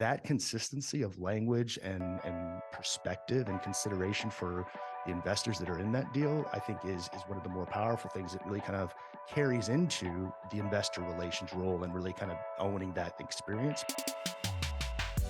that consistency of language and perspective and consideration for the investors that are in that deal, I think is one of the more powerful things that really kind of carries into the investor relations role and really kind of owning that experience.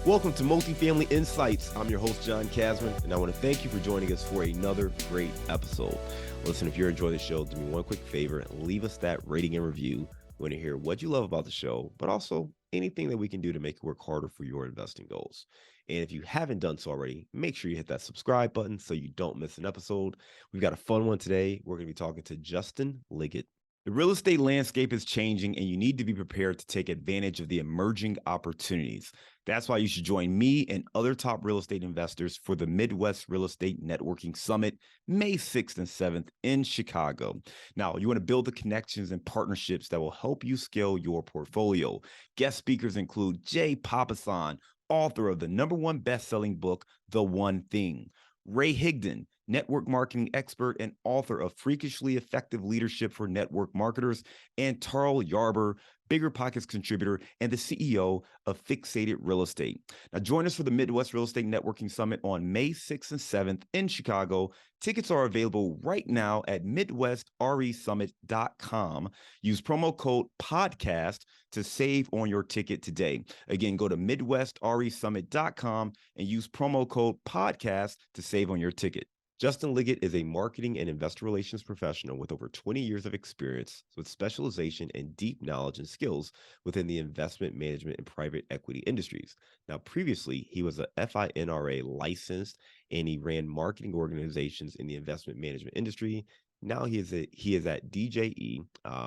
Welcome to Multifamily Insights. I'm your host, John Casman, and I want to thank you for joining us for another great episode. Listen, if you're enjoying the show, do me one quick favor and leave us that rating and review. We want to hear what you love about the show, but also anything that we can do to make it work harder for your investing goals. And if you haven't done so already, make sure you hit that subscribe button so you don't miss an episode. We've got a fun one today. We're going to be talking to Justin Liggitt. The real estate landscape is changing, and you need to be prepared to take advantage of the emerging opportunities. That's why you should join me and other top real estate investors for the Midwest Real Estate Networking Summit, May 6th and 7th in Chicago. Now, you want to build the connections and partnerships that will help you scale your portfolio. Guest speakers include Jay Papasan, author of the #1 best-selling book, The One Thing; Ray Higdon, network marketing expert and author of Freakishly Effective Leadership for Network Marketers; and Tarl Yarber, Bigger Pockets contributor and the CEO of Fixated Real Estate. Now, join us for the Midwest Real Estate Networking Summit on May 6th and 7th in Chicago. Tickets are available right now at MidwestRESummit.com. Use promo code PODCAST to save on your ticket today. Again, go to MidwestRESummit.com and use promo code PODCAST to save on your ticket. Justin Liggitt is a marketing and investor relations professional with over 20 years of experience with specialization and deep knowledge and skills within the investment management and private equity industries. Now, previously, he was a FINRA licensed and he ran marketing organizations in the investment management industry. Now he is at DJE,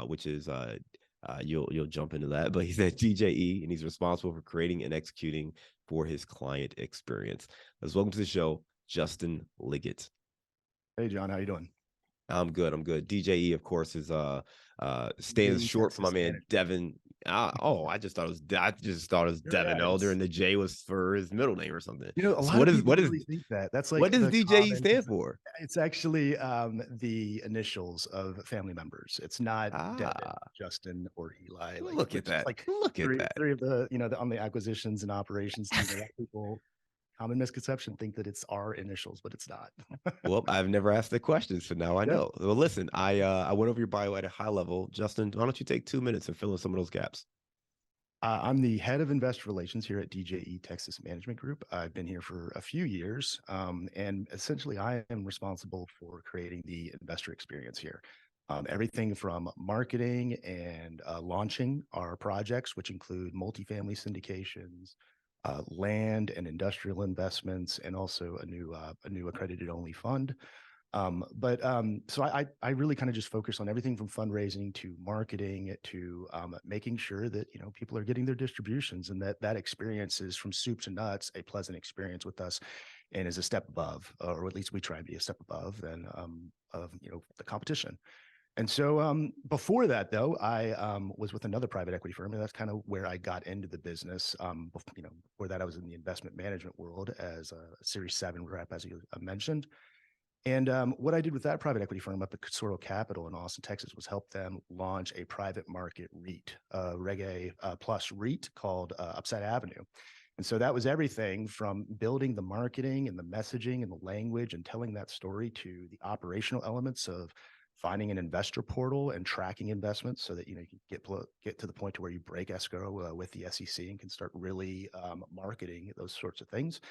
which is you'll jump into that, but he's at DJE and he's responsible for creating and executing for his client experience. Let's welcome to the show, Justin Liggitt. Hey, John, how you doing? I'm good. I'm good. DJE, of course, is stands DJE short for my Texas man Management. Devin. I just thought it was Sure, Devin yeah, Elder, and the J was for his middle name or something. a So lot of what is people what is really think that. That's what like does the DJE common. stand for? It's actually the initials of family members. It's not Devin, Ah, Justin, or Eli. Like, look at which is that. like Look at that. three of the on the acquisitions and operations team. A lot of people, common misconception, think that it's our initials, but it's not. Well, I've never asked the question, so now I Yeah. know. Well, listen, I went over your bio at a high level. Justin, why don't you take 2 minutes and fill in some of those gaps? I'm the head of investor relations here at DJE Texas Management Group. I've been here for a few years, and essentially I am responsible for creating the investor experience here. Everything from marketing and launching our projects, which include multifamily syndications, land and industrial investments, and also a new accredited only fund. So I really kind of just focus on everything from fundraising to marketing to making sure that people are getting their distributions and that experience is from soup to nuts a pleasant experience with us and is a step above, or at least we try and be a step above than of the competition. And so before that, though, I was with another private equity firm, and that's kind of where I got into the business. Before that, I was in the investment management world as a Series 7 rep, as you mentioned. And what I did with that private equity firm up at Casoro Capital in Austin, Texas, was help them launch a private market REIT, Reg A plus REIT called Upside Avenue. And so that was everything from building the marketing and the messaging and the language and telling that story to the operational elements of finding an investor portal and tracking investments so that you can get to the point to where you break escrow with the SEC and can start really marketing those sorts of things.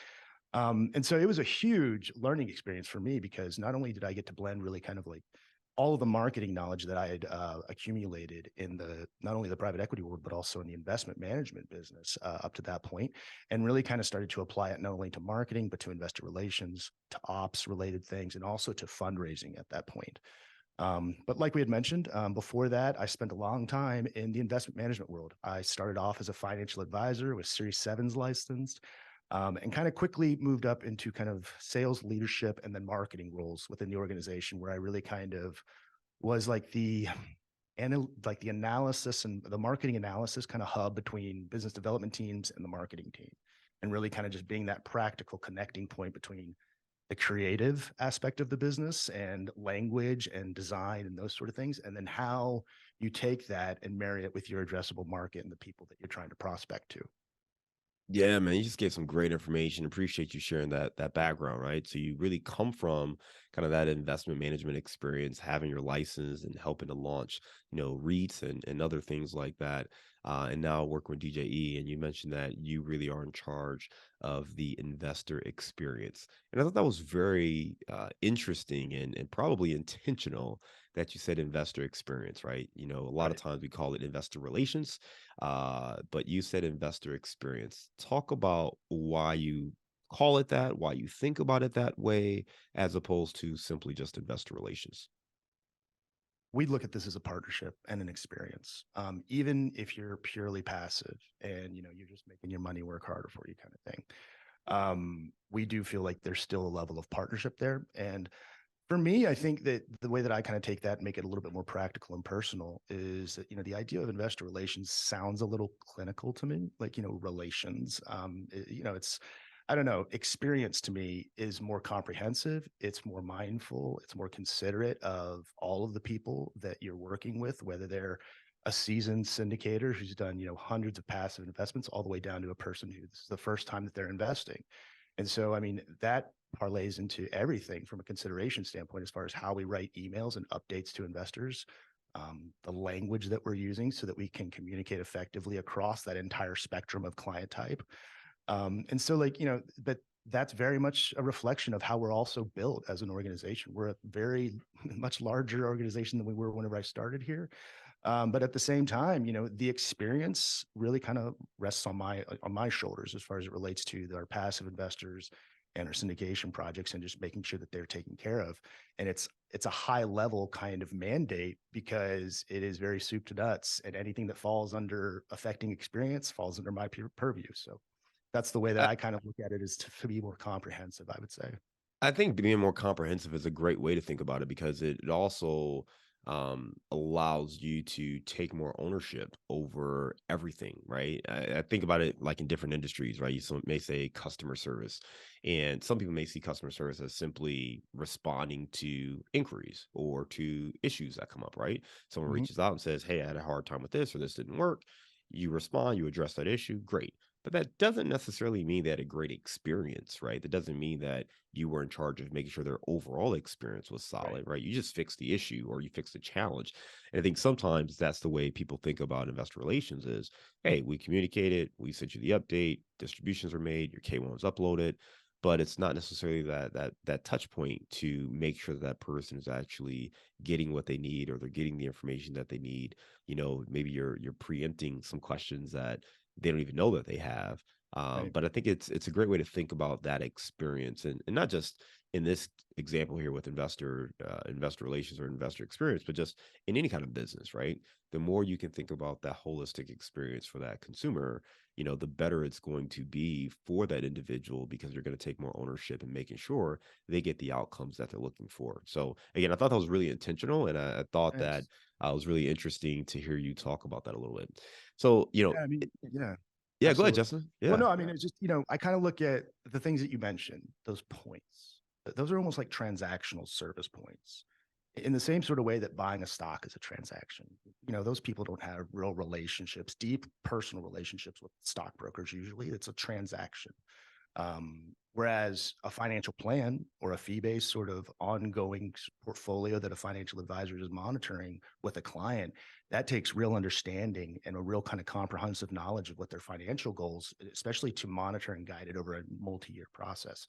And so it was a huge learning experience for me because not only did I get to blend really kind of like all of the marketing knowledge that I had accumulated in not only the private equity world, but also in the investment management business up to that point, and really kind of started to apply it not only to marketing, but to investor relations, to ops related things, and also to fundraising at that point. But like we had mentioned before that, I spent a long time in the investment management world. I started off as a financial advisor with Series 7s licensed, and kind of quickly moved up into kind of sales leadership and then marketing roles within the organization, where I really kind of was like the analysis and the marketing analysis kind of hub between business development teams and the marketing team, and really kind of just being that practical connecting point between the creative aspect of the business and language and design and those sort of things, and then how you take that and marry it with your addressable market and the people that you're trying to prospect to. Yeah, man, you just gave some great information. Appreciate you sharing that background, right? So you really come from kind of that investment management experience, having your license and helping to launch, REITs and other things like that. And now working with DJE. And you mentioned that you really are in charge of the investor experience. And I thought that was very interesting and probably intentional that you said investor experience, right? A lot of Right. times we call it investor relations, but you said investor experience. Talk about why you call it that, why you think about it that way, as opposed to simply just investor relations. We look at this as a partnership and an experience. Even if you're purely passive and you're just making your money work harder for you kind of thing. We do feel like there's still a level of partnership there. And for me, I think that the way that I kind of take that and make it a little bit more practical and personal is that, the idea of investor relations sounds a little clinical to me, like, relations. It's, I don't know, experience to me is more comprehensive. It's more mindful. It's more considerate of all of the people that you're working with, whether they're a seasoned syndicator who's done, hundreds of passive investments all the way down to a person who this is the first time that they're investing. And so, I mean, that parlays into everything from a consideration standpoint as far as how we write emails and updates to investors, the language that we're using so that we can communicate effectively across that entire spectrum of client type. And so, like, but that's very much a reflection of how we're also built as an organization. We're a very much larger organization than we were whenever I started here. But at the same time, the experience really kind of rests on my shoulders as far as it relates to our passive investors and our syndication projects and just making sure that they're taken care of. And it's a high level kind of mandate because it is very soup to nuts, and anything that falls under affecting experience falls under my purview. So that's the way that I kind of look at it, is to be more comprehensive, I would say. I think being more comprehensive is a great way to think about it because it also allows you to take more ownership over everything, right? I think about it like in different industries, right? You may say customer service, and some people may see customer service as simply responding to inquiries or to issues that come up, right? Someone Mhm. reaches out and says, "Hey, I had a hard time with this or this didn't work." You respond, you address that issue, great. But that doesn't necessarily mean that a great experience, right? That doesn't mean that you were in charge of making sure their overall experience was Right. solid, right? You just fixed the issue or you fixed the challenge. And I think sometimes that's the way people think about investor relations is, hey, we communicated, we sent you the update, distributions are made, your K1 is uploaded, but it's not necessarily that touch point to make sure that person is actually getting what they need or they're getting the information that they need. Maybe you're preempting some questions that they don't even know that they have. Right. But I think it's a great way to think about that experience, and not just in this example here with investor relations or investor experience, but just in any kind of business, right? The more you can think about that holistic experience for that consumer, the better it's going to be for that individual because you're going to take more ownership in making sure they get the outcomes that they're looking for. So again, I thought that was really intentional, and I thought that Thanks. it was really interesting to hear you talk about that a little bit. So, Yeah, I mean, yeah, yeah, go ahead, absolutely. Justin. Well, Yeah. no, I mean, it's just, I kind of look at the things that you mentioned, those points. Those are almost like transactional service points in the same sort of way that buying a stock is a transaction. Those people don't have real relationships, deep personal relationships with stockbrokers. Usually it's a transaction. Whereas a financial plan or a fee-based sort of ongoing portfolio that a financial advisor is monitoring with a client, that takes real understanding and a real kind of comprehensive knowledge of what their financial goals, especially to monitor and guide it over a multi-year process.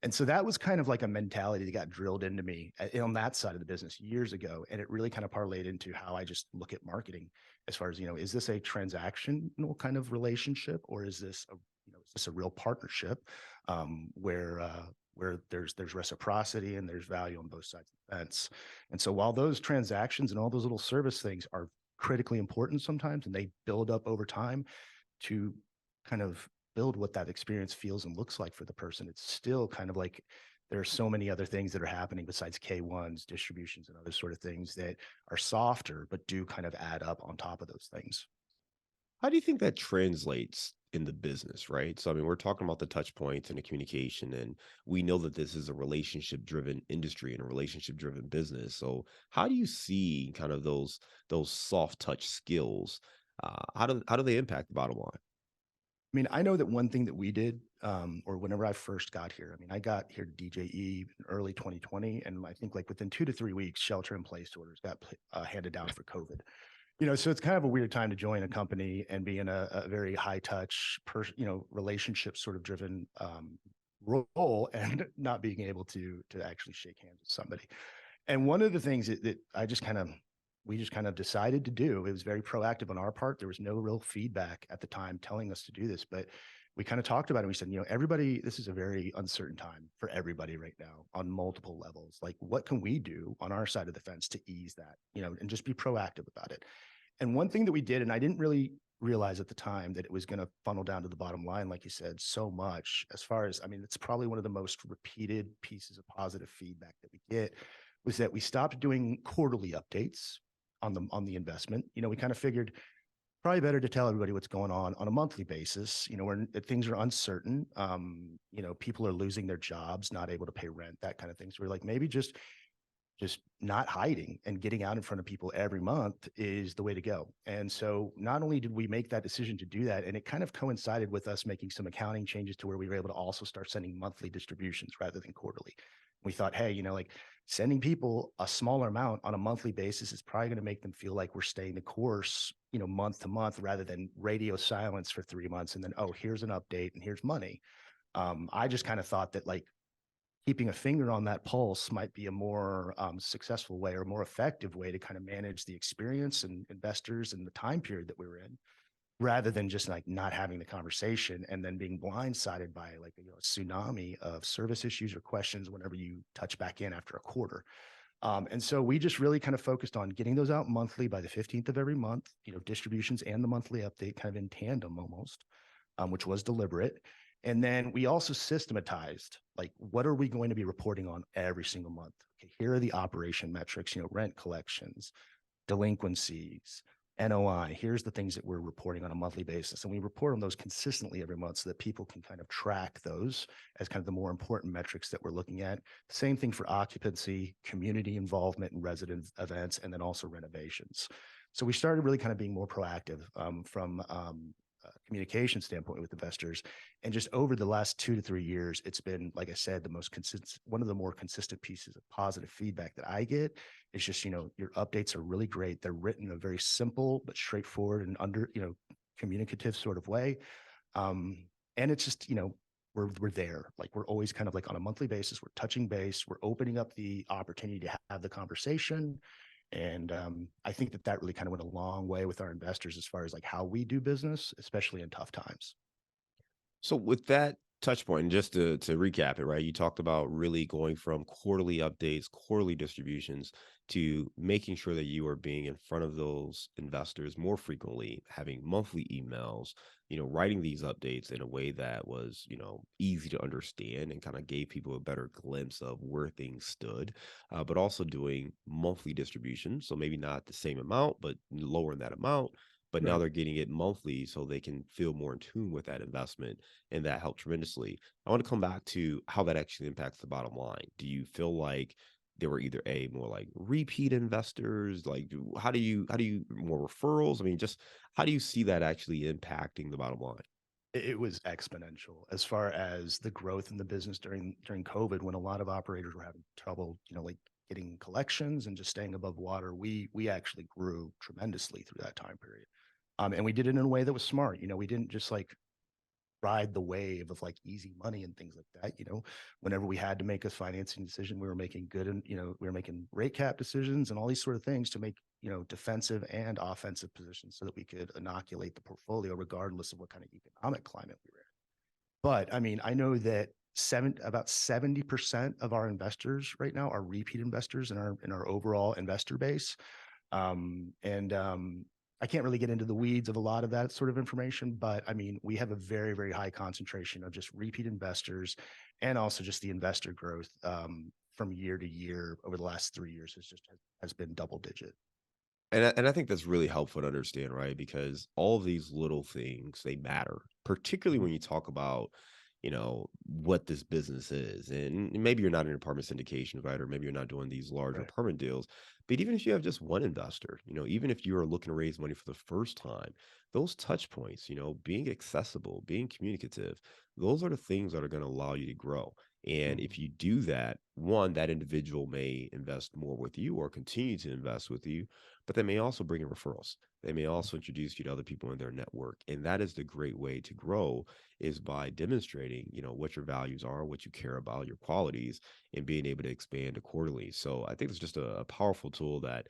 And so that was kind of like a mentality that got drilled into me on that side of the business years ago. And it really kind of parlayed into how I just look at marketing as far as, is this a transactional kind of relationship, or is this is this a real partnership, where there's reciprocity and there's value on both sides of the fence. And so while those transactions and all those little service things are critically important sometimes, and they build up over time to kind of build what that experience feels and looks like for the person, it's still kind of like there are so many other things that are happening besides K1s, distributions, and other sort of things that are softer, but do kind of add up on top of those things. How do you think that translates in the business, right? So, I mean, we're talking about the touch points and the communication, and we know that this is a relationship driven industry and a relationship driven business. So, how do you see kind of those soft touch skills? How do they impact the bottom line? mean, I know that one thing that we did, or whenever I first got here, I mean, I got here to DJE in early 2020, and I think like within 2 to 3 weeks, shelter in place orders got handed down for COVID. So it's kind of a weird time to join a company and be in a very high touch, relationship sort of driven role, and not being able to actually shake hands with somebody. And one of the things that we just kind of decided to do, it was very proactive on our part. There was no real feedback at the time telling us to do this, but we kind of talked about it. We said, everybody, this is a very uncertain time for everybody right now on multiple levels. Like, what can we do on our side of the fence to ease that, and just be proactive about it? And one thing that we did, and I didn't really realize at the time that it was going to funnel down to the bottom line, like you said, so much as far as, I mean, it's probably one of the most repeated pieces of positive feedback that we get, was that we stopped doing quarterly updates on the investment. We kind of figured probably better to tell everybody what's going on a monthly basis, when things are uncertain. People are losing their jobs, not able to pay rent, that kind of thing. So we're like, maybe just not hiding and getting out in front of people every month is the way to go. And so not only did we make that decision to do that, and it kind of coincided with us making some accounting changes to where we were able to also start sending monthly distributions rather than quarterly. We thought, hey, like sending people a smaller amount on a monthly basis is probably going to make them feel like we're staying the course, month to month, rather than radio silence for 3 months and then, oh, here's an update and here's money. I just kind of thought that, like, keeping a finger on that pulse might be a more successful way or more effective way to kind of manage the experience and investors and the time period that we were in, rather than just like not having the conversation and then being blindsided by like a tsunami of service issues or questions whenever you touch back in after a quarter. And so we just really kind of focused on getting those out monthly by the 15th of every month, distributions and the monthly update kind of in tandem almost, which was deliberate. And then we also systematized, like, what are we going to be reporting on every single month? Okay, here are the operation metrics, rent collections, delinquencies, NOI. Here's the things that we're reporting on a monthly basis. And we report on those consistently every month so that people can kind of track those as kind of the more important metrics that we're looking at. Same thing for occupancy, community involvement and resident events, and then also renovations. So we started really kind of being more proactive from communication standpoint with investors. And just over the last 2 to 3 years, it's been, like I said, the most consistent, one of the more consistent pieces of positive feedback that I get is just, your updates are really great. They're written in a very simple but straightforward and communicative sort of way. And it's just, we're there. Like, we're always kind of like on a monthly basis, we're touching base, we're opening up the opportunity to have the conversation. And I think that really kind of went a long way with our investors as far as like how we do business, especially in tough times. So with that touch point, and just to recap it, right? You talked about really going from quarterly updates, quarterly distributions to making sure that you are being in front of those investors more frequently, having monthly emails, writing these updates in a way that was, easy to understand and kind of gave people a better glimpse of where things stood, but also doing monthly distributions. So maybe not the same amount, but lowering that amount. But now Right. they're getting it monthly so they can feel more in tune with that investment, and that helped tremendously. I want to come back to how that actually impacts the bottom line. Do you feel like there were either a more like repeat investors, like how do you more referrals? I mean, just how do you see that actually impacting the bottom line? It was exponential as far as the growth in the business during COVID, when a lot of operators were having trouble, like getting collections and just staying above water. We actually grew tremendously through that time period. And we did it in a way that was smart. We didn't just like ride the wave of like easy money and things like that. Whenever we had to make a financing decision, we were making good and, we were making rate cap decisions and all these sort of things to make, defensive and offensive positions so that we could inoculate the portfolio regardless of what kind of economic climate we were in. But I mean, I know that about 70% of our investors right now are repeat investors in our overall investor base. And I can't really get into the weeds of a lot of that sort of information, but I mean, we have a very, very high concentration of just repeat investors, and also just the investor growth from year to year over the last 3 years has been double digit. And I think that's really helpful to understand, right? Because all of these little things, they matter, particularly Mhm. when you talk about, what this business is. And maybe you're not in apartment syndication, right? Or maybe you're not doing these larger Right. apartment deals, But even if you have just one investor, even if you are looking to raise money for the first time, those touch points, being accessible, being communicative, those are the things that are going to allow you to grow. And if Mhm. you do that, one, that individual may invest more with you or continue to invest with you, but they may also bring in referrals. They may also introduce you to other people in their network. And that is the great way to grow, is by demonstrating, what your values are, what you care about, your qualities, and being able to expand accordingly. So I think it's just a powerful tool that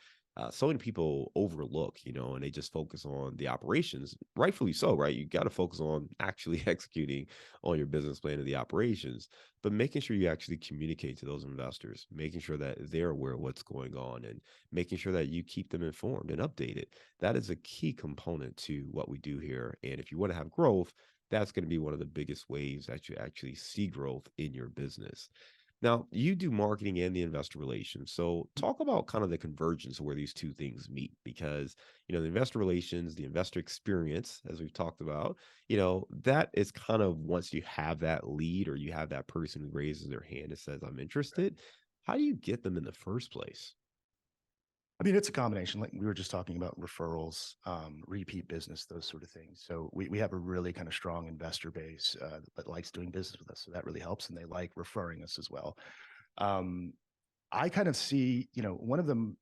so many people overlook, and they just focus on the operations, rightfully so, right? You got to focus on actually executing on your business plan and the operations, but making sure you actually communicate to those investors, making sure that they're aware of what's going on, and making sure that you keep them informed and updated. That is a key component to what we do here. And if you want to have growth, that's going to be one of the biggest ways that you actually see growth in your business. Now, you do marketing and the investor relations. So, talk about kind of the convergence of where these two things meet, because, the investor relations, the investor experience, as we've talked about, that is kind of, once you have that lead or you have that person who raises their hand and says, I'm interested, how do you get them in the first place? I mean, it's a combination. Like we were just talking about referrals, repeat business, those sort of things. So we have a really kind of strong investor base that likes doing business with us. So that really helps. And they like referring us as well. Um, I kind of see, one of them,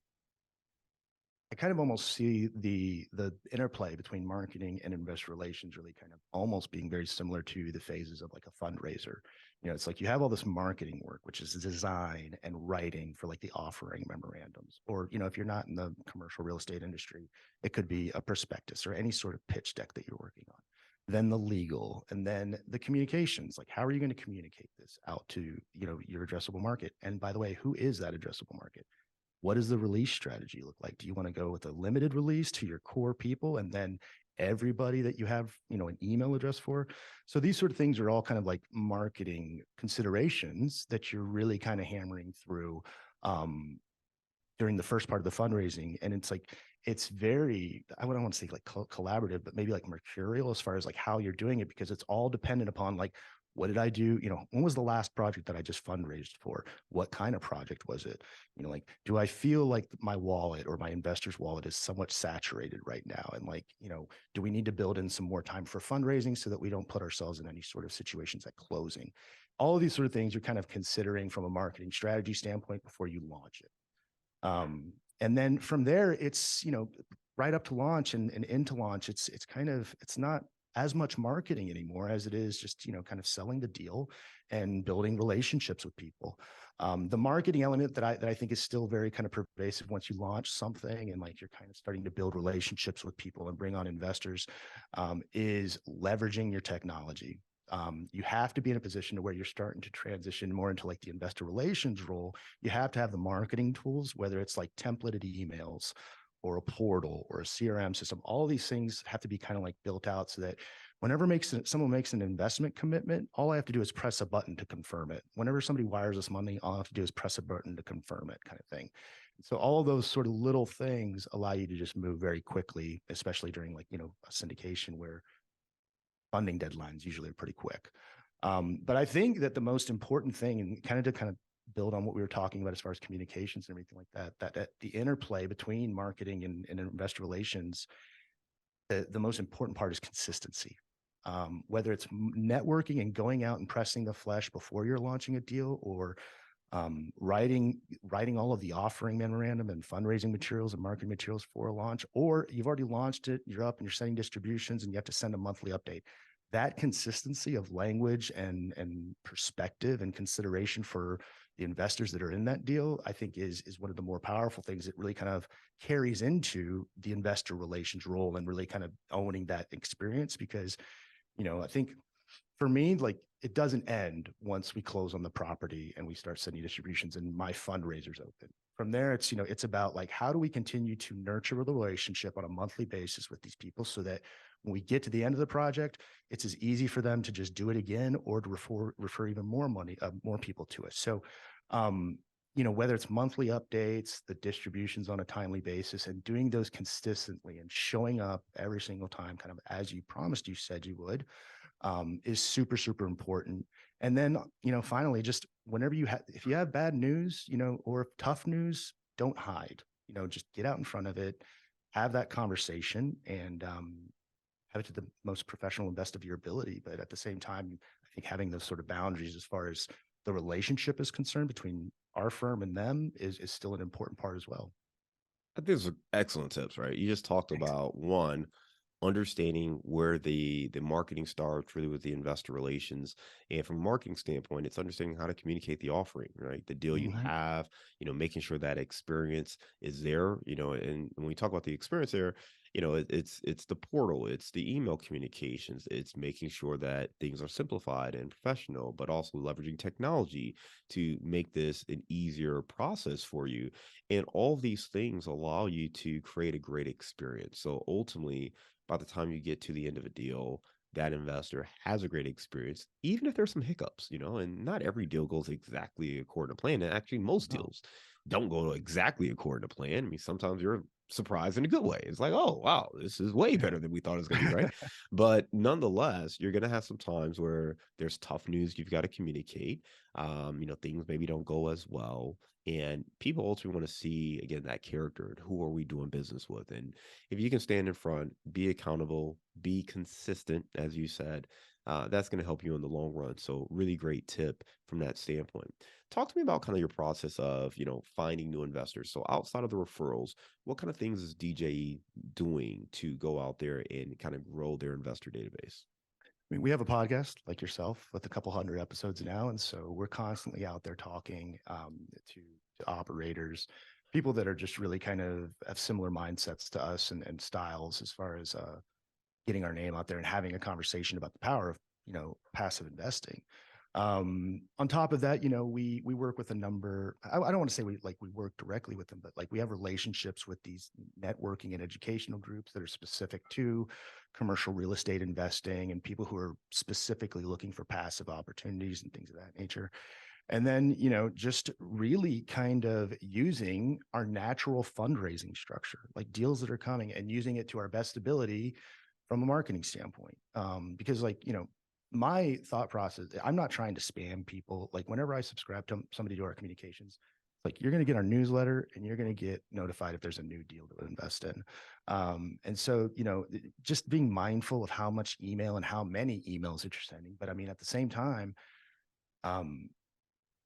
I kind of almost see the interplay between marketing and investor relations really kind of almost being very similar to the phases of like a fundraiser. It's like you have all this marketing work, which is design and writing for like the offering memorandums, or if you're not in the commercial real estate industry, it could be a prospectus or any sort of pitch deck that you're working on. Then the legal, and then the communications. Like, how are you going to communicate this out to your addressable market? And by the way, who is that addressable market? What does the release strategy look like? Do you want to go with a limited release to your core people and then everybody that you have, an email address for? So these sort of things are all kind of like marketing considerations that you're really kind of hammering through um, during the first part of the fundraising. And it's like, it's very, I wouldn't want to say like collaborative, but maybe like mercurial as far as like how you're doing it, because it's all dependent upon like, what did I do? When was the last project that I just fundraised for? What kind of project was it? Like, do I feel like my wallet or my investor's wallet is somewhat saturated right now? And like, do we need to build in some more time for fundraising so that we don't put ourselves in any sort of situations at closing? All of these sort of things you're kind of considering from a marketing strategy standpoint before you launch it. And then from there, it's, right up to launch and into launch, it's kind of, it's not as much marketing anymore as it is just, kind of selling the deal and building relationships with people. The marketing element that I think is still very kind of pervasive once you launch something and like you're kind of starting to build relationships with people and bring on investors, is leveraging your technology. You have to be in a position to where you're starting to transition more into like the investor relations role. You have to have the marketing tools, whether it's like templated emails or a portal or a CRM system. All these things have to be kind of like built out so that whenever someone makes an investment commitment, all I have to do is press a button to confirm it. Whenever somebody wires us money, all I have to do is press a button to confirm it, kind of thing. So all of those sort of little things allow you to just move very quickly, especially during like, a syndication where funding deadlines usually are pretty quick. But I think that the most important thing, and kind of build on what we were talking about as far as communications and everything like that the interplay between marketing and investor relations, the most important part is consistency. Whether it's networking and going out and pressing the flesh before you're launching a deal, or writing all of the offering memorandum and fundraising materials and marketing materials for a launch, or you've already launched it, you're up and you're sending distributions and you have to send a monthly update. That consistency of language and perspective and consideration for the investors that are in that deal, I think is one of the more powerful things that really kind of carries into the investor relations role and really kind of owning that experience. Because, I think for me, like, it doesn't end once we close on the property and we start sending distributions and my fundraiser's open. From there, it's about like, how do we continue to nurture the relationship on a monthly basis with these people so that when we get to the end of the project, it's as easy for them to just do it again or to refer even more money, more people to us. So, whether it's monthly updates, the distributions on a timely basis, and doing those consistently and showing up every single time, kind of as you promised you said you would, is super, super important. And then, finally, just whenever if you have bad news, or tough news, don't hide. just get out in front of it, have that conversation, and have it to the most professional and best of your ability. But at the same time, I think having those sort of boundaries as far as the relationship is concerned between our firm and them is still an important part as well. I think those are excellent tips, right? You just talked Thanks. about one, understanding where the marketing starts really with the investor relations. And from a marketing standpoint, it's understanding how to communicate the offering, right? The deal you Mhm. have, making sure that experience is there, and when we talk about the experience there, it's the portal, it's the email communications, it's making sure that things are simplified and professional, but also leveraging technology to make this an easier process for you. And all these things allow you to create a great experience. So ultimately, by the time you get to the end of a deal, that investor has a great experience, even if there's some hiccups, and not every deal goes exactly according to plan. And actually, most No. deals don't go exactly according to plan. I mean, sometimes you're surprised in a good way. It's like, oh, wow, this is way better than we thought it was going to be, right? But nonetheless, you're going to have some times where there's tough news you've got to communicate. Things maybe don't go as well. And people ultimately want to see, again, that character and who are we doing business with. And if you can stand in front, be accountable, be consistent, as you said, that's going to help you in the long run. So, really great tip from that standpoint. Talk to me about kind of your process of, finding new investors. So, outside of the referrals, what kind of things is DJE doing to go out there and kind of grow their investor database? I mean, we have a podcast like yourself with a couple hundred episodes now, and so we're constantly out there talking to operators, people that are just really kind of have similar mindsets to us and styles as far as getting our name out there and having a conversation about the power of passive investing. On top of that, we work with a number. I don't want to say we work directly with them, but like we have relationships with these networking and educational groups that are specific to commercial real estate investing and people who are specifically looking for passive opportunities and things of that nature. And then, just really kind of using our natural fundraising structure, like deals that are coming and using it to our best ability from a marketing standpoint. Because my thought process, I'm not trying to spam people. Like whenever I subscribe to somebody to our communications, like you're going to get our newsletter and you're going to get notified if there's a new deal to invest in. And so, just being mindful of how much email and how many emails that you're sending. But I mean, at the same time, um,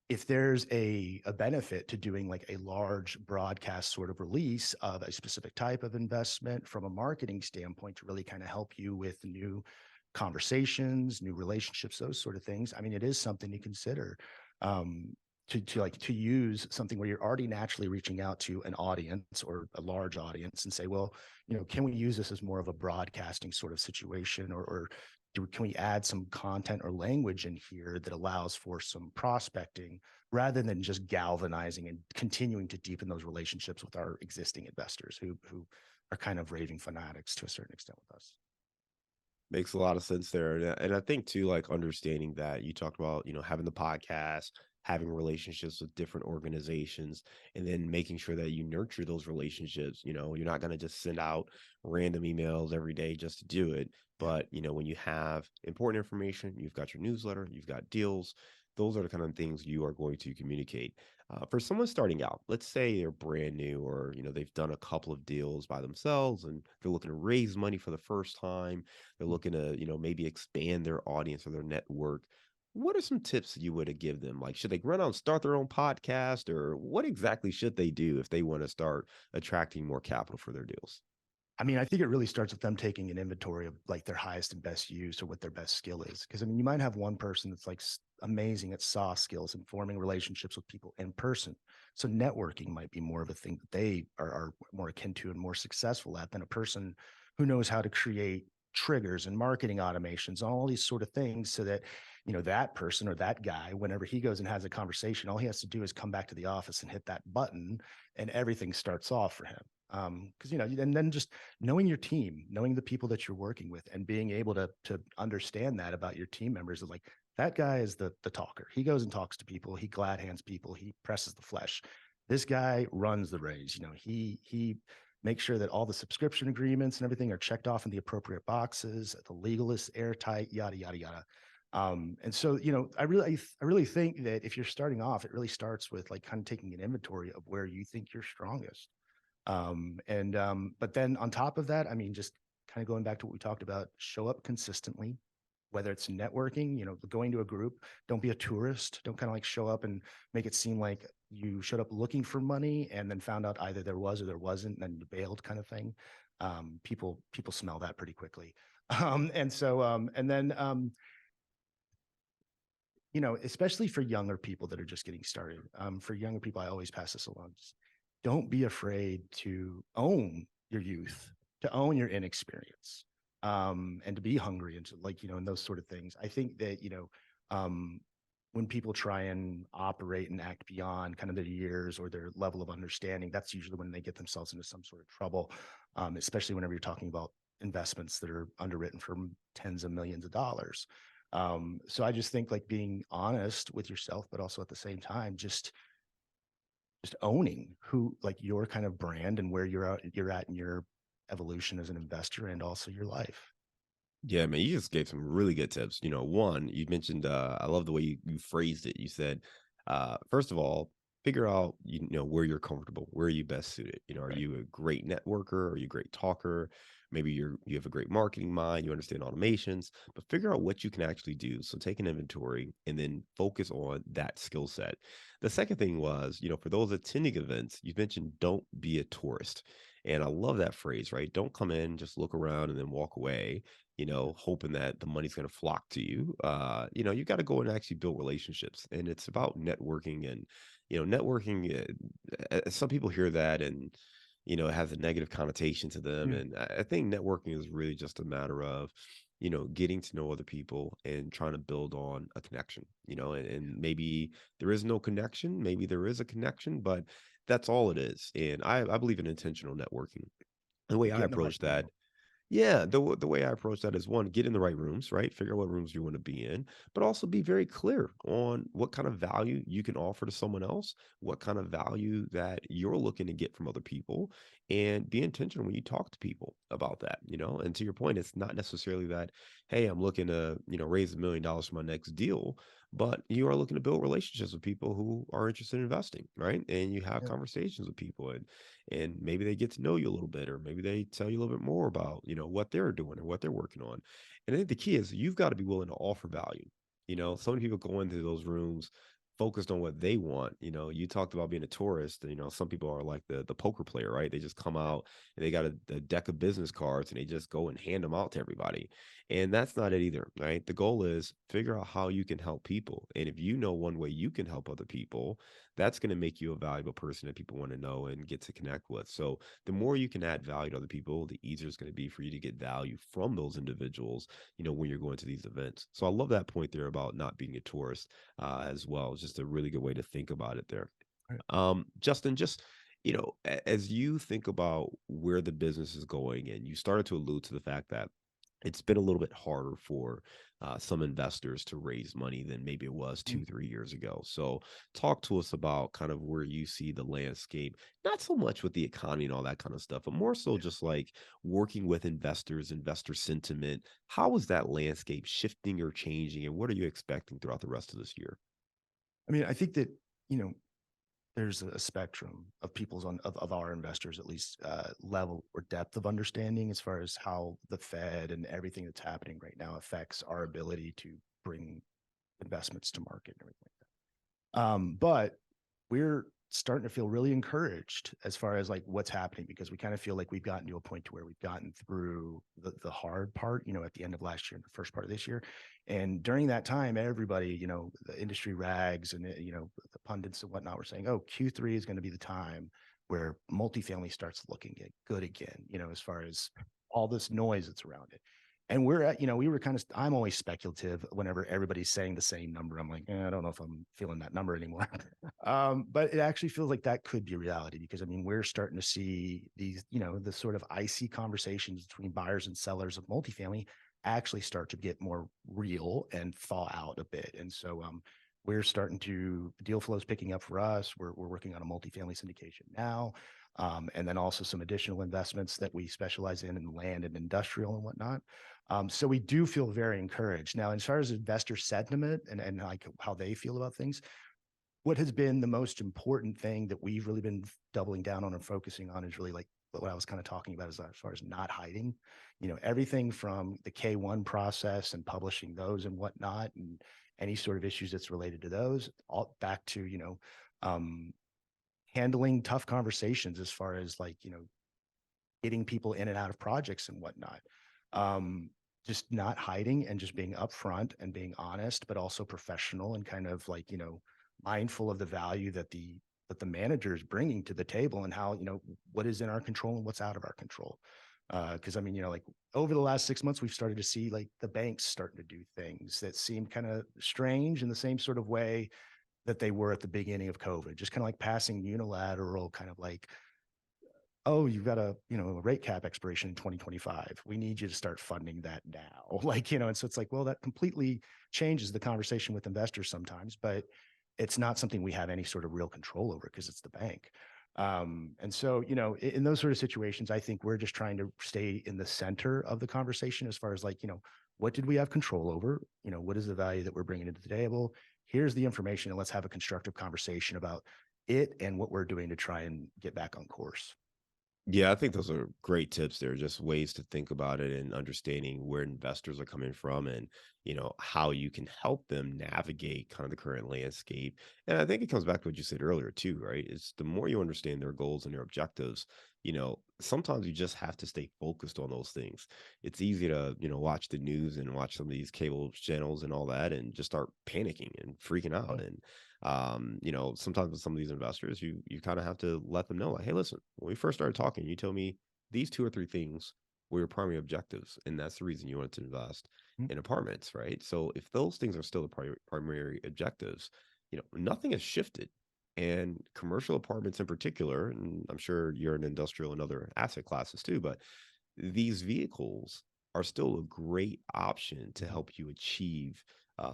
if there's a benefit to doing like a large broadcast sort of release of a specific type of investment from a marketing standpoint to really kind of help you with new conversations, new relationships, those sort of things, I mean, it is something to consider. Um, to use something where you're already naturally reaching out to an audience or a large audience and say, well, can we use this as more of a broadcasting sort of situation, or can we add some content or language in here that allows for some prospecting rather than just galvanizing and continuing to deepen those relationships with our existing investors who are kind of raving fanatics to a certain extent with us. Makes a lot of sense there. And I think too, like understanding that you talked about, having the podcast, having relationships with different organizations, and then making sure that you nurture those relationships. You're not going to just send out random emails every day just to do it. Yeah. But, when you have important information, you've got your newsletter, you've got deals, those are the kind of things you are going to communicate. For someone starting out, let's say they're brand new or, they've done a couple of deals by themselves and they're looking to raise money for the first time. They're looking to, maybe expand their audience or their network. What are some tips you would give them? Like, should they run out and start their own podcast, or what exactly should they do if they want to start attracting more capital for their deals? I mean, I think it really starts with them taking an inventory of like their highest and best use or what their best skill is. Because I mean, you might have one person that's like amazing at soft skills and forming relationships with people in person. So networking might be more of a thing that they are more akin to and more successful at than a person who knows how to create triggers and marketing automations, all these sort of things, so that that person or that guy, whenever he goes and has a conversation, all he has to do is come back to the office and hit that button, and everything starts off for him. Because and then just knowing your team, knowing the people that you're working with, and being able to understand that about your team members is like, that guy is the talker. He goes and talks to people. He glad hands people. He presses the flesh. This guy runs the raise. He makes sure that all the subscription agreements and everything are checked off in the appropriate boxes. The legal is airtight. Yada yada yada. And so I really think that if you're starting off, it really starts with like kind of taking an inventory of where you think you're strongest. But then on top of that, I mean, just kind of going back to what we talked about, show up consistently, whether it's networking, going to a group. Don't be a tourist. Don't kind of like show up and make it seem like you showed up looking for money and then found out either there was or there wasn't, and then you bailed, kind of thing. People smell that pretty quickly. And then especially for younger people that are just getting started. For younger people, I always pass this along. Just don't be afraid to own your youth, to own your inexperience, and to be hungry and to, like, and those sort of things. I think that, when people try and operate and act beyond kind of their years or their level of understanding, that's usually when they get themselves into some sort of trouble, especially whenever you're talking about investments that are underwritten for tens of millions of dollars. So I just think, like, being honest with yourself, but also at the same time, just owning who, like, your kind of brand and where you're at in your evolution as an investor, and also your life. Yeah, man, you just gave some really good tips. One, you mentioned, I love the way you phrased it. You said, first of all, figure out, where you're comfortable, where are you best suited? Are Right. you a great networker? Are you a great talker? Maybe you have a great marketing mind, you understand automations, but figure out what you can actually do. So take an inventory and then focus on that skill set. The second thing was, for those attending events, you mentioned don't be a tourist. And I love that phrase, right? Don't come in, just look around and then walk away, hoping that the money's going to flock to you. You got to go and actually build relationships. And it's about networking. And, networking, some people hear that and, it has a negative connotation to them. Mm, And I think networking is really just a matter of, getting to know other people and trying to build on a connection, and maybe there is no connection, maybe there is a connection, but that's all it is. And I believe in intentional networking. The way I get in the right approach that, people. yeah, the way I approach that is, one, get in the right rooms, right? Figure out what rooms you want to be in, but also be very clear on what kind of value you can offer to someone else, what kind of value that you're looking to get from other people, and be intentional when you talk to people about that. And to your point, it's not necessarily that, hey, I'm looking to, raise $1 million for my next deal, but you are looking to build relationships with people who are interested in investing, right? And you have Yeah. conversations with people, and maybe they get to know you a little bit, or maybe they tell you a little bit more about, what they're doing or what they're working on. And I think the key is you've got to be willing to offer value. So many people go into those rooms focused on what they want. You talked about being a tourist. Some people are like the poker player, right? They just come out and they got a deck of business cards and they just go and hand them out to everybody. And that's not it either, right? The goal is figure out how you can help people. And if you know one way you can help other people, that's going to make you a valuable person that people want to know and get to connect with. So the more you can add value to other people, the easier it's going to be for you to get value from those individuals, when you're going to these events. So I love that point there about not being a tourist, as well. It's just a really good way to think about it there. Right. Justin, just, as you think about where the business is going, and you started to allude to the fact that it's been a little bit harder for some investors to raise money than maybe it was Mm. 2, 3 years ago. So, talk to us about kind of where you see the landscape, not so much with the economy and all that kind of stuff, but more so Yeah. just like working with investors, investor sentiment. How is that landscape shifting or changing, and what are you expecting throughout the rest of this year? I mean, I think that, you know, there's a spectrum of people's of our investors, at least, level or depth of understanding as far as how the Fed and everything that's happening right now affects our ability to bring investments to market and everything like that. But we're starting to feel really encouraged as far as, like, what's happening, because we kind of feel like we've gotten to a point to where we've gotten through the hard part, at the end of last year and the first part of this year. And during that time, everybody, the industry rags and, the pundits and whatnot were saying, oh, Q3 is going to be the time where multifamily starts looking good again, as far as all this noise that's around it. And we're at, we were kind of, I'm always speculative whenever everybody's saying the same number. I'm like, I don't know if I'm feeling that number anymore. But it actually feels like that could be reality, because I mean, we're starting to see these, the sort of icy conversations between buyers and sellers of multifamily actually start to get more real and thaw out a bit. And so, we're starting to, deal flow is picking up for us. We're working on a multifamily syndication now. And then also some additional investments that we specialize in land and industrial and whatnot. So we do feel very encouraged. Now, as far as investor sentiment and like how they feel about things, what has been the most important thing that we've really been doubling down on and focusing on is really like what I was kind of talking about as far as not hiding, everything from the K1 process and publishing those and whatnot, and any sort of issues that's related to those, all back to, um, handling tough conversations as far as like, getting people in and out of projects and whatnot. Um, just not hiding and just being upfront and being honest, but also professional and kind of like, mindful of the value that the manager is bringing to the table and how, what is in our control and what's out of our control. Because I mean, like over the last 6 months, we've started to see like the banks starting to do things that seem kind of strange in the same sort of way that they were at the beginning of COVID, just kind of like passing unilateral kind of like, oh, you've got a rate cap expiration in 2025. We need you to start funding that now. Like, and so it's like, well, that completely changes the conversation with investors sometimes, but it's not something we have any sort of real control over because it's the bank. And so, in those sort of situations, I think we're just trying to stay in the center of the conversation as far as like, what did we have control over? What is the value that we're bringing to the table? Here's the information, and let's have a constructive conversation about it and what we're doing to try and get back on course. Yeah, I think those are great tips there, just ways to think about it and understanding where investors are coming from and, how you can help them navigate kind of the current landscape. And I think it comes back to what you said earlier too, right? It's the more you understand their goals and their objectives, sometimes you just have to stay focused on those things. It's easy to, watch the news and watch some of these cable channels and all that and just start panicking and freaking out. And sometimes with some of these investors, you kind of have to let them know, like, hey, listen, when we first started talking, you told me these two or three things were your primary objectives, and that's the reason you wanted to invest Mhm. in apartments, right? So if those things are still the primary objectives, nothing has shifted. And commercial apartments in particular, and I'm sure you're in industrial and other asset classes too, but these vehicles are still a great option to Mhm. help you achieve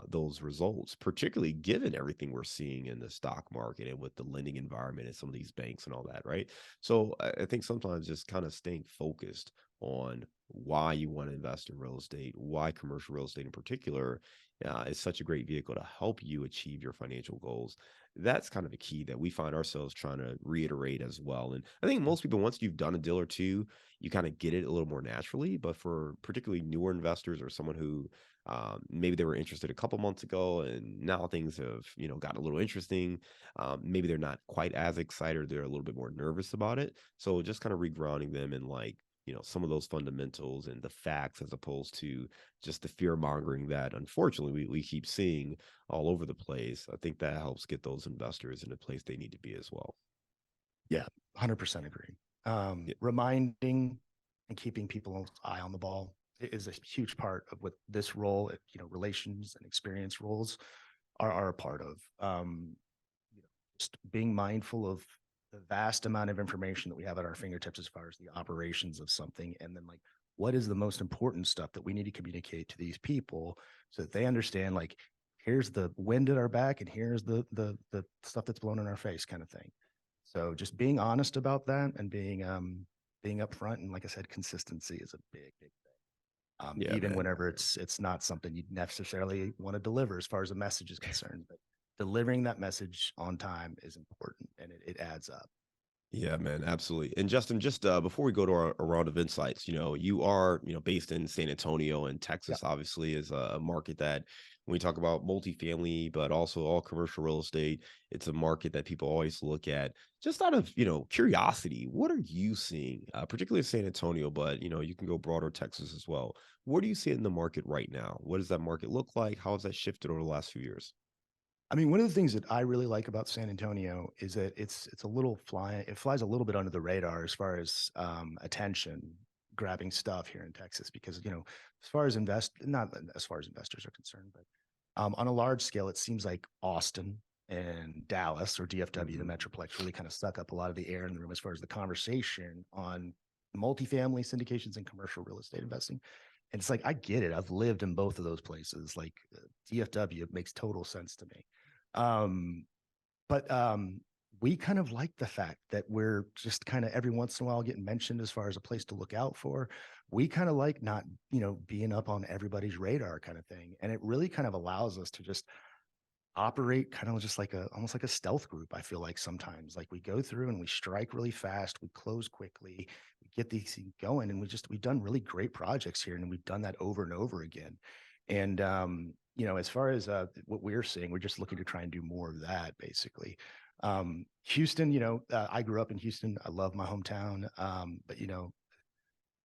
those results, particularly given everything we're seeing in the stock market and with the lending environment and some of these banks and all that, right? So I think sometimes just kind of staying focused on why you want to invest in real estate, why commercial real estate in particular is such a great vehicle to help you achieve your financial goals. That's kind of a key that we find ourselves trying to reiterate as well. And I think most people, once you've done a deal or two, you kind of get it a little more naturally. But for particularly newer investors or someone who maybe they were interested a couple months ago and now things have, gotten a little interesting. Maybe they're not quite as excited or they're a little bit more nervous about it. So just kind of regrounding them in like, some of those fundamentals and the facts as opposed to just the fear mongering that unfortunately we keep seeing all over the place. I think that helps get those investors in the place they need to be as well. Yeah, 100% agree. Yeah. Reminding and keeping people's eye on the ball is a huge part of what this role, relations and experience roles are a part of. Just being mindful of the vast amount of information that we have at our fingertips as far as the operations of something, and then like what is the most important stuff that we need to communicate to these people so that they understand like here's the wind at our back and here's the stuff that's blown in our face kind of thing. So just being honest about that and being upfront, and like I said, consistency is a big thing. Yeah, Even man. whenever it's not something you necessarily want to deliver as far as a message is concerned, but delivering that message on time is important, and it adds up. Yeah, man, absolutely. And Justin, just before we go to our round of insights, you are, based in San Antonio, and Yeah. Texas obviously is a market that when we talk about multifamily, but also all commercial real estate, it's a market that people always look at just out of, curiosity. What are you seeing, particularly in San Antonio, but, you can go broader Texas as well. What do you see in the market right now? What does that market look like? How has that shifted over the last few years? I mean, one of the things that I really like about San Antonio is that it's a little it flies a little bit under the radar as far as attention grabbing stuff here in Texas because as far as not as far as investors are concerned, but on a large scale, it seems like Austin and Dallas or DFW, the Hmm. Metroplex, really kind of suck up a lot of the air in the room as far as the conversation on multifamily syndications and commercial real estate investing. And it's like, I get it. I've lived in both of those places. Like DFW, it makes total sense to me. Um, but we kind of like the fact that we're just kind of every once in a while getting mentioned as far as a place to look out for. We kind of like not, being up on everybody's radar kind of thing. And it really kind of allows us to just operate kind of just like almost like a stealth group. I feel like sometimes like we go through and we strike really fast, we close quickly, we get these things going, and we've done really great projects here, and we've done that over and over again. And as far as what we're seeing, we're just looking to try and do more of that, basically. Houston, I grew up in Houston. I love my hometown. But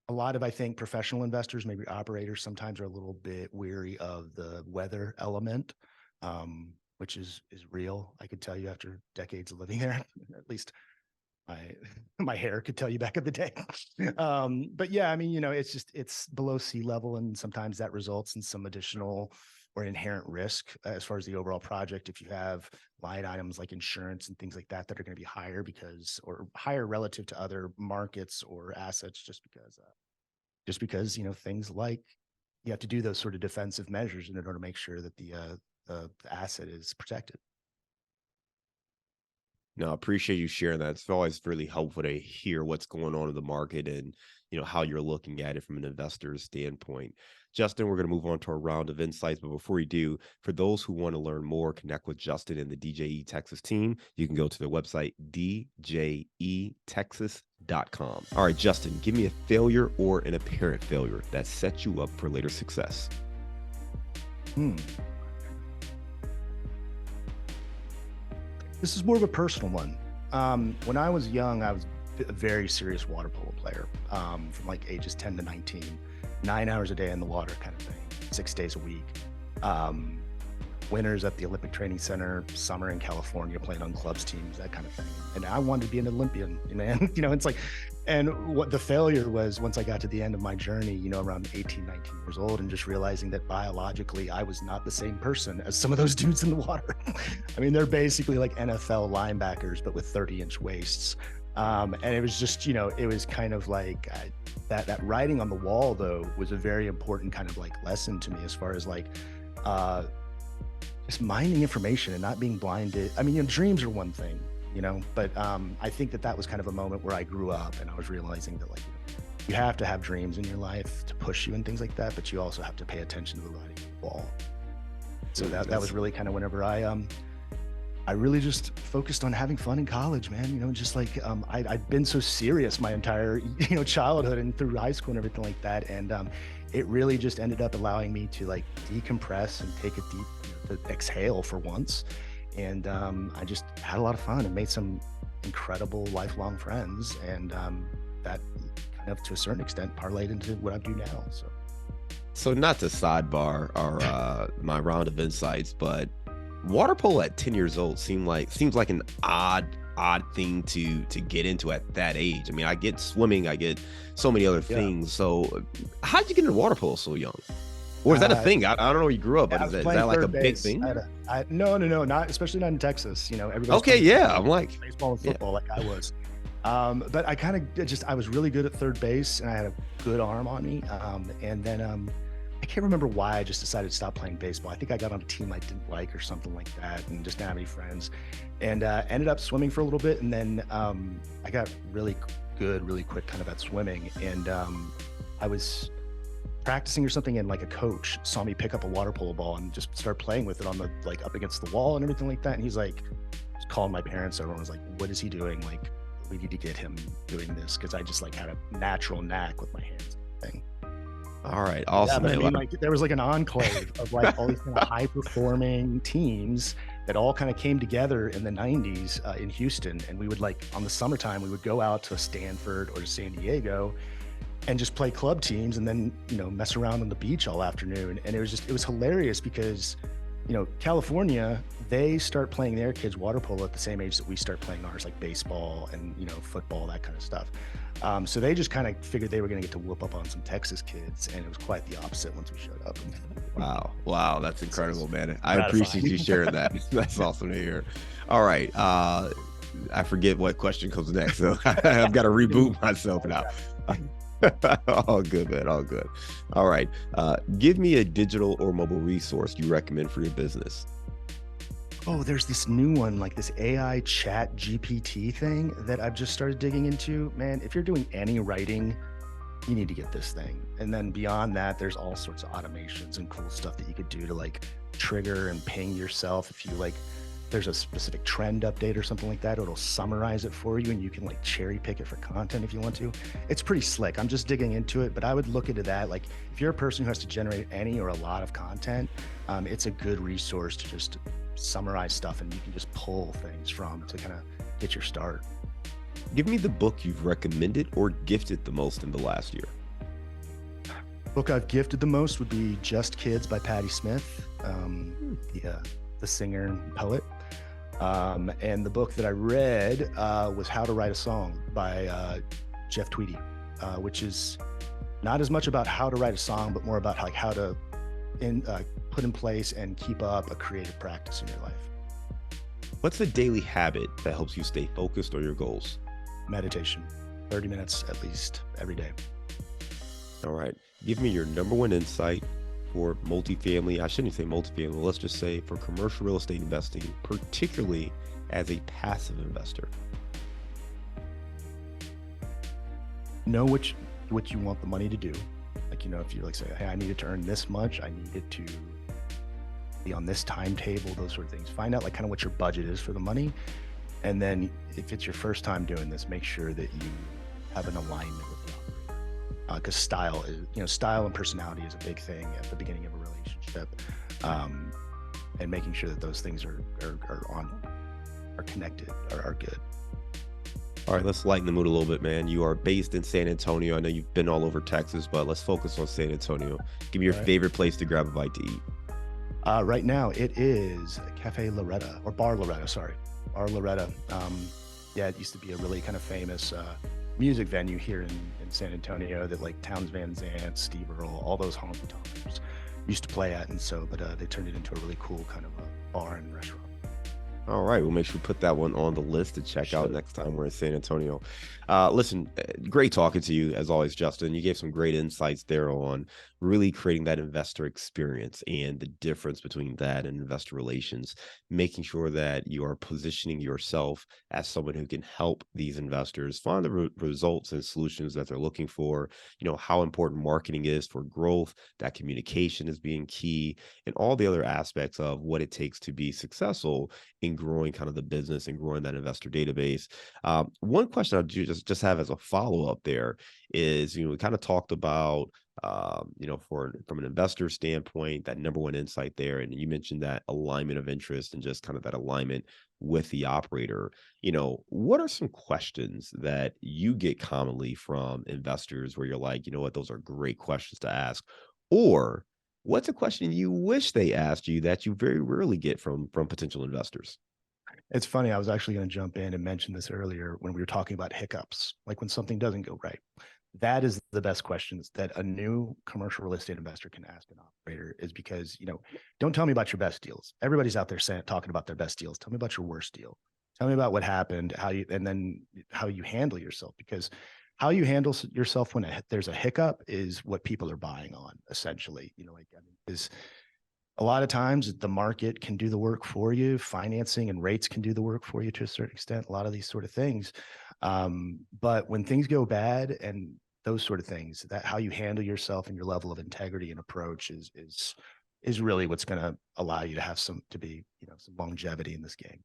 a lot of, I think, professional investors, maybe operators, sometimes are a little bit weary of the weather element, which is real. I could tell you after decades of living there, at least my my hair could tell you back in the day. But yeah, I mean, it's below sea level, and sometimes that results in some additional or inherent risk as far as the overall project. If you have line items like insurance and things like that that are going to be higher or higher relative to other markets or assets, just because things like you have to do those sort of defensive measures in order to make sure that the asset is protected. No, I appreciate you sharing that. It's always really helpful to hear what's going on in the market and how you're looking at it from an investor's standpoint. Justin, we're going to move on to a round of insights, but before we do, for those who want to learn more, connect with Justin and the DJE Texas team, you can go to their website, djetexas.com. All right, Justin, give me a failure or an apparent failure that sets you up for later success. This is more of a personal one. When I was young, I was a very serious water polo player, from like ages 10 to 19, 9 hours a day in the water kind of thing, 6 days a week. Winters at the Olympic Training Center, summer in California, playing on clubs teams, that kind of thing. And I wanted to be an Olympian, man. It's like, and what the failure was, once I got to the end of my journey, around 18, 19 years old, and just realizing that biologically I was not the same person as some of those dudes in the water. I mean, they're basically like NFL linebackers, but with 30-inch waists. And it was just, it was kind of like that writing on the wall, though, was a very important kind of like lesson to me as far as like, just mining information and not being blinded. I mean, dreams are one thing, but I think that was kind of a moment where I grew up and I was realizing that like, you have to have dreams in your life to push you and things like that, but you also have to pay attention to the writing on the wall. So that was really kind of whenever I really just focused on having fun in college, man. Just like I'd been so serious my entire childhood and through high school and everything like that, and it really just ended up allowing me to like decompress and take a deep to exhale for once. And I just had a lot of fun and made some incredible lifelong friends, and that kind of to a certain extent parlayed into what I do now. So not to sidebar our my round of insights, but water polo at 10 years old seems like an odd thing to get into at that age. I mean, I get swimming, I get so many other things. So how did you get into water polo so young? Or is that a thing? I don't know where you grew up, but is that like a big thing? No, not especially not in Texas. Everybody's okay, yeah. I'm like baseball and football, like I was. But I kind of I was really good at third base, and I had a good arm on me. And then I can't remember why I just decided to stop playing baseball. I think I got on a team I didn't like or something like that, and just didn't have any friends. And ended up swimming for a little bit, and then I got really good, really quick kind of at swimming. And I was practicing or something, and like a coach saw me pick up a water polo ball and just start playing with it on the like up against the wall and everything like that. And he's like, just calling my parents. Everyone was like, "What is he doing? Like, we need to get him doing this," because I just like had a natural knack with my hands thing. All right, awesome. Yeah, but I mean, like there was like an enclave of like all these kind of high performing teams that all kind of came together in the 90s in Houston. And we would like on the summertime, we would go out to Stanford or to San Diego and just play club teams, and then mess around on the beach all afternoon. And it was hilarious because California, they start playing their kids water polo at the same age that we start playing ours, like baseball and football, that kind of stuff. So they just kind of figured they were going to get to whoop up on some Texas kids, and it was quite the opposite once we showed up. Wow, that's incredible, man. I appreciate you sharing that. That's awesome to hear. All right, I forget what question comes next, so I've got to reboot myself now. All good, man. All good. All right. Give me a digital or mobile resource you recommend for your business. Oh, there's this new one, like this AI chat GPT thing that I've just started digging into. Man, if you're doing any writing you need to get this thing. And then beyond that, there's all sorts of automations and cool stuff that you could do to like trigger and ping yourself. If you like, there's a specific trend update or something like that, it'll summarize it for you and you can like cherry pick it for content if you want to. It's pretty slick. I'm just digging into it, but I would look into that. Like if you're a person who has to generate any or a lot of content, it's a good resource to just summarize stuff and you can just pull things from to kind of get your start. Give me the book you've recommended or gifted the most in the last year. Book I've gifted the most would be Just Kids by Patti Smith, the singer and poet. And the book that I read was How to Write a Song by Jeff Tweedy, which is not as much about how to write a song, but more about like how to put in place and keep up a creative practice in your life. What's a daily habit that helps you stay focused on your goals? Meditation, 30 minutes at least every day. All right. Give me your number one insight for multifamily. I shouldn't say multifamily. Let's just say for commercial real estate investing, particularly as a passive investor. Know what you want the money to do. Like, if you like say, hey, I needed to earn this much, I needed to be on this timetable, those sort of things. Find out like kind of what your budget is for the money. And then if it's your first time doing this, make sure that you have an alignment with the operator. Because style and personality is a big thing at the beginning of a relationship. And making sure that those things are connected, are good. All right, let's lighten the mood a little bit, man. You are based in San Antonio. I know you've been all over Texas, but let's focus on San Antonio. Give me your favorite place to grab a bite to eat. Right now, it is Cafe Loretta, or Bar Loretta, sorry. Bar Loretta. It used to be a really kind of famous music venue here in San Antonio that like Townes Van Zandt, Steve Earle, all those honky tonks used to play at. And so, but they turned it into a really cool kind of a bar and restaurant. All right, we'll make sure we put that one on the list to check out next time we're in San Antonio. Listen, great talking to you as always, Justin. You gave some great insights there on really creating that investor experience and the difference between that and investor relations, making sure that you are positioning yourself as someone who can help these investors find the results and solutions that they're looking for, how important marketing is for growth, that communication is being key, and all the other aspects of what it takes to be successful in growing kind of the business and growing that investor database. One question I do just have as a follow-up there is, we kind of talked about, from an investor standpoint, that number one insight there. And you mentioned that alignment of interest and just kind of that alignment with the operator. What are some questions that you get commonly from investors where you're like, you know what, those are great questions to ask? Or what's a question you wish they asked you that you very rarely get from potential investors? It's funny. I was actually going to jump in and mention this earlier when we were talking about hiccups, like when something doesn't go right. That is the best questions that a new commercial real estate investor can ask an operator, is because, don't tell me about your best deals. Everybody's out there talking about their best deals. Tell me about your worst deal. Tell me about what happened, and then how you handle yourself, because how you handle yourself when there's a hiccup is what people are buying on, essentially. Is a lot of times the market can do the work for you. Financing and rates can do the work for you to a certain extent, a lot of these sort of things. But when things go bad and those sort of things, that how you handle yourself and your level of integrity and approach is really what's going to allow you to have some longevity in this game.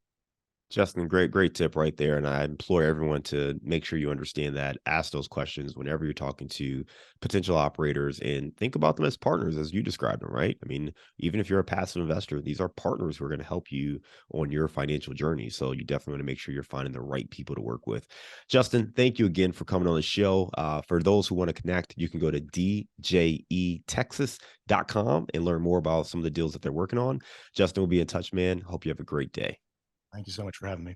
Justin, great tip right there. And I implore everyone to make sure you understand that. Ask those questions whenever you're talking to potential operators and think about them as partners, as you described them, right? I mean, even if you're a passive investor, these are partners who are going to help you on your financial journey. So you definitely want to make sure you're finding the right people to work with. Justin, thank you again for coming on the show. For those who want to connect, you can go to djetexas.com and learn more about some of the deals that they're working on. Justin will be in touch, man. Hope you have a great day. Thank you so much for having me.